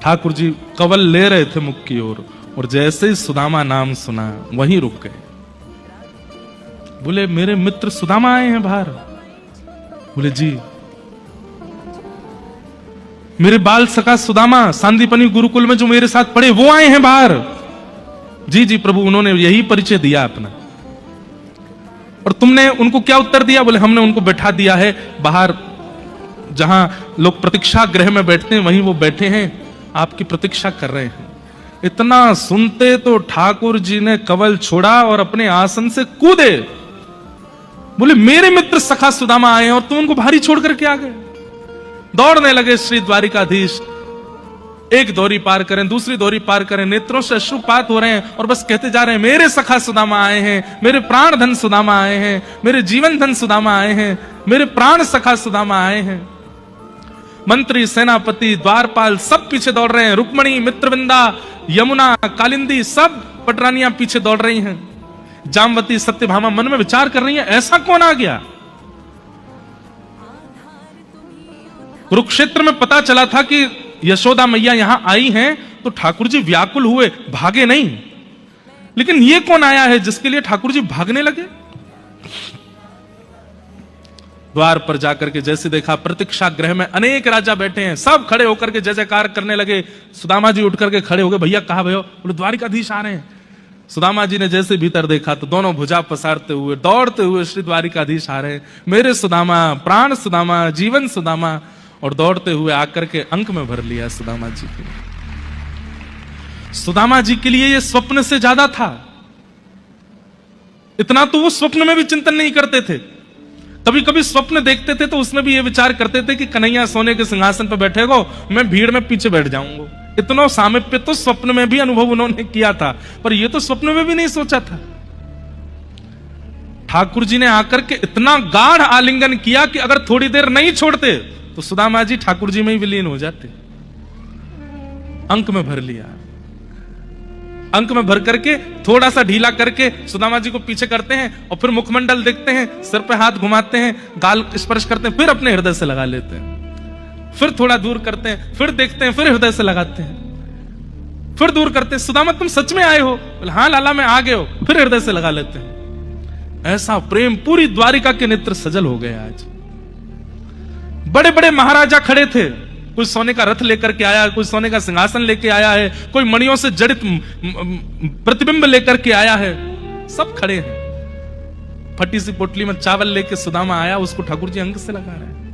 ठाकुर जी कवल ले रहे थे मुख की ओर, और जैसे ही सुदामा नाम सुना वहीं रुक गए। बोले मेरे मित्र सुदामा आए हैं बाहर। बोले जी। मेरे बाल सखा सुदामा सांदीपनी गुरुकुल में जो मेरे साथ पढ़े वो आए हैं बाहर। जी जी प्रभु, उन्होंने यही परिचय दिया अपना। और तुमने उनको क्या उत्तर दिया? बोले हमने उनको बैठा दिया है बाहर, जहां लोग प्रतीक्षा गृह में बैठते हैं वहीं वो बैठे हैं, आपकी प्रतीक्षा कर रहे हैं। इतना सुनते तो ठाकुर जी ने कवल छोड़ा और अपने आसन से कूदे। बोले मेरे मित्र सखा सुदामा आए हैं और तुम उनको भारी छोड़ करके आ गए। दौड़ने लगे श्री द्वारिकाधीश, एक दौरी पार करें, दूसरी दौरी पार करें, नेत्रों से अश्रुपात हो रहे हैं और बस कहते जा रहे हैं मेरे सखा सुदामा आए हैं, मेरे प्राण धन सुदामा आए हैं, मेरे जीवन धन सुदामा आए हैं, मेरे प्राण सखा सुदामा आए हैं। मंत्री, सेनापति, द्वारपाल सब पीछे दौड़ रहे हैं। रुक्मणी, मित्रविंदा, यमुना, कालिंदी सब पटरानियां पीछे दौड़ रही हैं। जामवती, सत्यभामा मन में विचार कर रही हैं ऐसा कौन आ गया। कुरुक्षेत्र में पता चला था कि यशोदा मैया यहां आई हैं तो ठाकुर जी व्याकुल हुए, भागे नहीं। लेकिन ये कौन आया है जिसके लिए ठाकुर जी भागने लगे। द्वार पर जाकर के जैसे देखा प्रतीक्षा गृह में अनेक राजा बैठे हैं, सब खड़े होकर के जय जयकार करने लगे। सुदामा जी उठ करके खड़े हो गए, भैया कहां भयो? बोले द्वारिकाधीश आ रहे हैं। सुदामा जी ने जैसे भीतर देखा तो दोनों भुजा पसारते हुए दौड़ते हुए श्री द्वारिकाधीश आ रहे हैं। मेरे सुदामा, प्राण सुदामा, जीवन सुदामा, और दौड़ते हुए आकर के अंक में भर लिया सुदामा जी के। सुदामा जी के लिए यह स्वप्न से ज्यादा था। इतना तो वो स्वप्न में भी चिंतन नहीं करते थे। कभी कभी स्वप्न देखते थे तो उसमें भी ये विचार करते थे कि कन्हैया सोने के सिंहासन पर बैठेगा, मैं भीड़ में पीछे बैठ जाऊंगा। इतना सामीप्य तो स्वप्न में भी अनुभव उन्होंने किया था, पर यह तो स्वप्न में भी नहीं सोचा था। ठाकुर जी ने आकर के इतना गाढ़ आलिंगन किया कि अगर थोड़ी देर नहीं छोड़ते तो सुदामा जी ठाकुर जी में ही विलीन हो जाते। अंक में भर लिया। अंक में भर करके थोड़ा सा ढीला करके सुदामा जी को पीछे करते हैं और फिर मुखमंडल देखते हैं, सिर पे हाथ घुमाते हैं, गाल स्पर्श करते हैं, फिर अपने हृदय से लगा लेते हैं। फिर थोड़ा दूर करते हैं, फिर देखते हैं, फिर हृदय से लगाते हैं, फिर दूर करते हैं। सुदामा तुम सच में आए हो? हाँ लाला मैं आ गए हो। फिर हृदय से लगा लेते हैं। ऐसा प्रेम पूरी द्वारिका के नेत्र सजल हो गए। आज बड़े बड़े महाराजा खड़े थे, कोई सोने का रथ लेकर के आया, कोई सोने का सिंहासन लेके आया है, कोई मणियों से जड़ित प्रतिबिंब लेकर के आया है, सब खड़े हैं। फटी सी पोटली में चावल लेके सुदामा आया, उसको ठाकुर जी अंग से लगा रहे हैं।